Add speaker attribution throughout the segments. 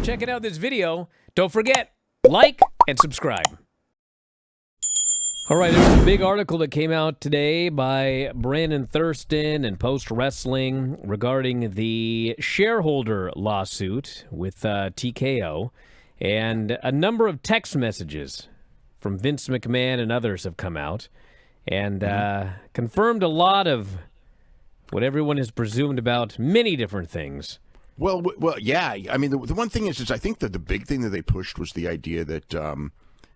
Speaker 1: checking out this video. Don't forget, like and subscribe. All right, there's a big article that came out today by Brandon Thurston and Post Wrestling regarding the shareholder lawsuit with TKO, and a number of text messages from Vince McMahon and others have come out and confirmed a lot of what everyone has presumed about many different things.
Speaker 2: Well, yeah. I mean, the one thing is I think that the big thing that they pushed was the idea that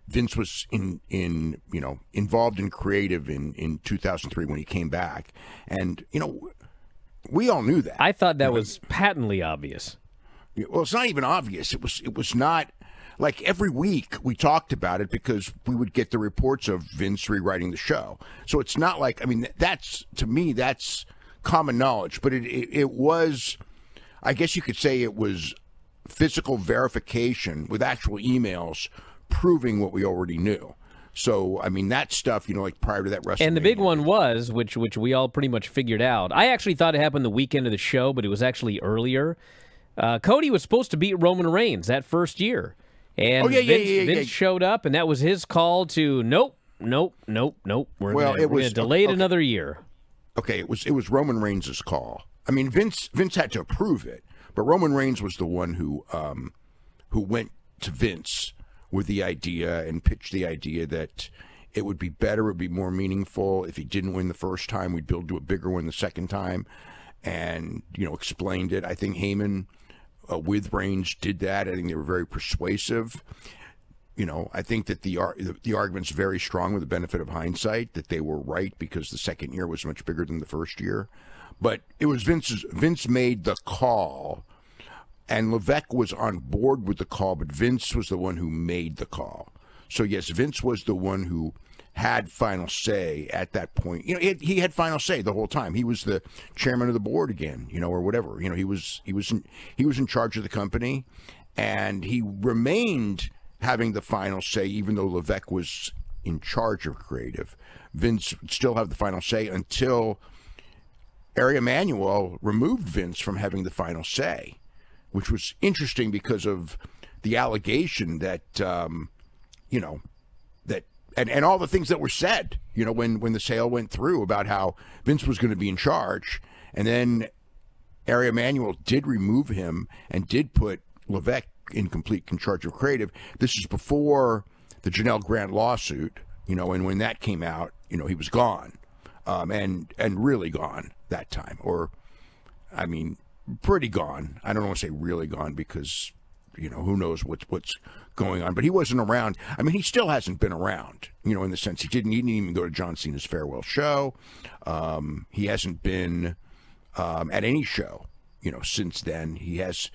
Speaker 2: Vince was involved in creative in 2003 when he came back, and we all knew that.
Speaker 1: I thought that was patently obvious.
Speaker 2: Well, it's not even obvious. It was not. Like every week we talked about it because we would get the reports of Vince rewriting the show. So it's not like, I mean, that's, to me, that's common knowledge. But it was, I guess you could say it was physical verification with actual emails proving what we already knew. So, I mean, that stuff, like prior to that WrestleMania.
Speaker 1: And the big one was, which we all pretty much figured out. I actually thought it happened the weekend of the show, but it was actually earlier. Cody was supposed to beat Roman Reigns that first year. And Vince showed up, and that was his call to nope. We're going to delay it another year.
Speaker 2: Okay, it was Roman Reigns' call. I mean, Vince had to approve it, but Roman Reigns was the one who went to Vince with the idea and pitched the idea that it would be better, it would be more meaningful if he didn't win the first time. We'd build to a bigger one the second time, and explained it. I think Heyman. With Reigns did that. I think they were very persuasive. I think that the argument's very strong with the benefit of hindsight that they were right because the second year was much bigger than the first year. But it was Vince made the call, and Levesque was on board with the call, but Vince was the one who made the call. So yes, Vince was the one who had final say at that point. He had final say the whole time. He was the chairman of the board again, or whatever. He was in charge of the company, and he remained having the final say, even though Levesque was in charge of creative. Vince would still have the final say until Ari Emanuel removed Vince from having the final say, which was interesting because of the allegation that And all the things that were said, when the sale went through about how Vince was going to be in charge. And then Ari Emanuel did remove him and did put Levesque in complete charge of creative. This is before the Janelle Grant lawsuit, and when that came out, he was gone. And really gone that time. Or, I mean, pretty gone. I don't want to say really gone because, who knows what's going on, but he wasn't around. I mean, he still hasn't been around, in the sense he didn't even go to John Cena's farewell show. He hasn't been at any show, since then. He has,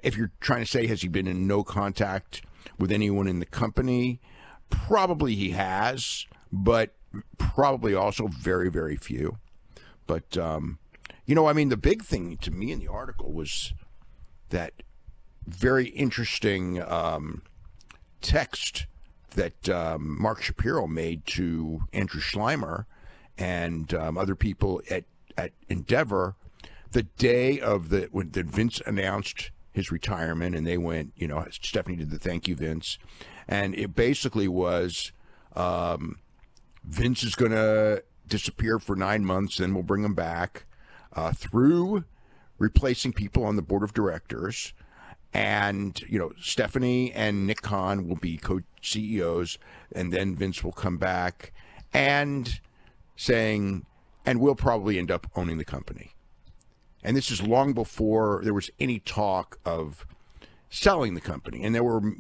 Speaker 2: if you're trying to say, has he been in no contact with anyone in the company? Probably he has, but probably also very, very few. But, I mean, the big thing to me in the article was that very interesting text that Mark Shapiro made to Andrew Schleimer and other people at Endeavor the day of when Vince announced his retirement, and they went, Stephanie did the thank you, Vince, and it basically was Vince is going to disappear for 9 months, then we'll bring him back through replacing people on the board of directors. And, Stephanie and Nick Khan will be co-CEOs, and then Vince will come back and saying, and we'll probably end up owning the company. And this is long before there was any talk of selling the company. And there were,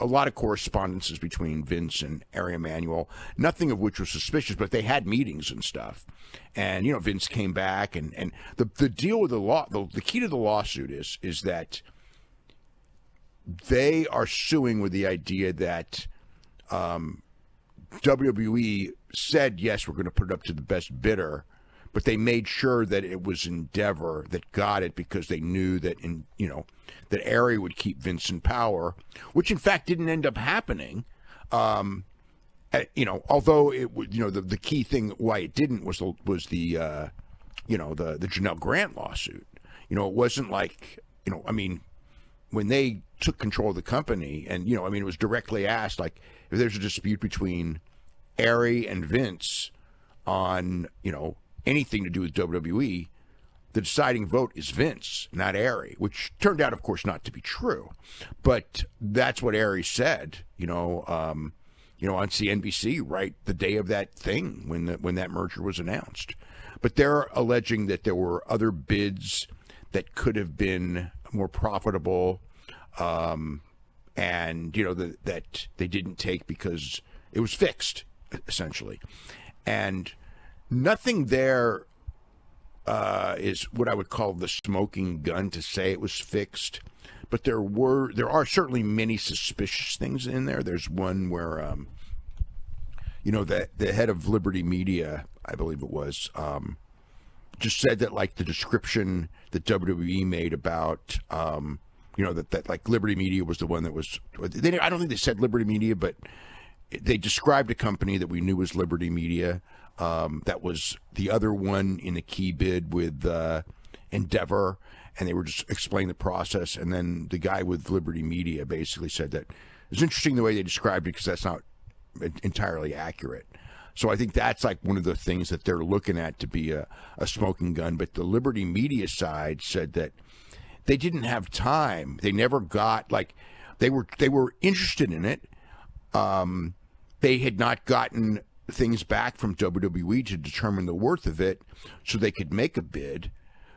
Speaker 2: a lot of correspondences between Vince and Ari Emanuel, nothing of which was suspicious, but they had meetings and stuff. And, Vince came back, and the deal with the key to the lawsuit is that they are suing with the idea that WWE said, yes, we're going to put it up to the best bidder, but they made sure that it was Endeavor that got it because they knew that that Ari would keep Vince in power, which in fact didn't end up happening. Although it would, the key thing why it didn't was the Janelle Grant lawsuit. It wasn't like, when they took control of the company, and it was directly asked, like, if there's a dispute between Ari and Vince on anything to do with WWE, the deciding vote is Vince, not Ari, which turned out, of course, not to be true. But that's what Ari said, on CNBC, right the day of that thing when that merger was announced. But they're alleging that there were other bids that could have been more profitable, and that they didn't take because it was fixed, essentially. And nothing there is what I would call the smoking gun to say it was fixed, but there are certainly many suspicious things in there. There's one where the head of Liberty Media, I believe it was, just said that, like, the description that WWE made about that like Liberty Media was the one that was, I don't think they said Liberty Media, but they described a company that we knew was Liberty Media. That was the other one in the key bid with Endeavor, and they were just explaining the process. And then the guy with Liberty Media basically said that it was interesting the way they described it because that's not entirely accurate. So I think that's like one of the things that they're looking at to be a smoking gun. But the Liberty Media side said that they didn't have time. They never got, like, they were interested in it. They had not gotten things back from WWE to determine the worth of it so they could make a bid.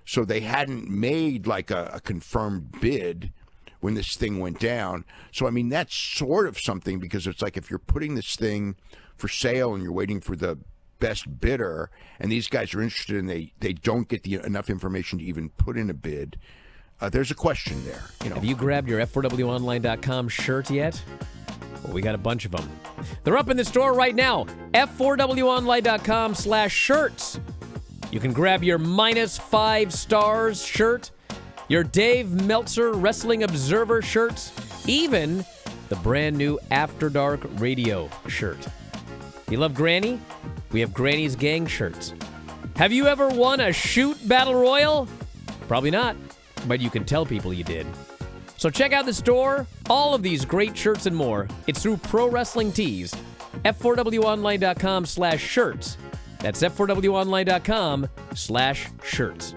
Speaker 2: So they hadn't made like a confirmed bid when this thing went down. So, I mean, that's sort of something, because it's like if you're putting this thing for sale and you're waiting for the best bidder and these guys are interested and they don't get enough information to even put in a bid, there's a question there.
Speaker 1: Have you grabbed your F4WOnline.com shirt yet? Well, we got a bunch of them. They're up in the store right now. F4WOnline.com/shirts. You can grab your -5 stars shirt, your Dave Meltzer Wrestling Observer shirts, even the brand new After Dark Radio shirt. You love Granny? We have Granny's Gang shirts. Have you ever won a shoot battle royal? Probably not, but you can tell people you did. So check out the store. All of these great shirts and more. It's through Pro Wrestling Tees. F4WOnline.com/shirts. That's F4WOnline.com/shirts.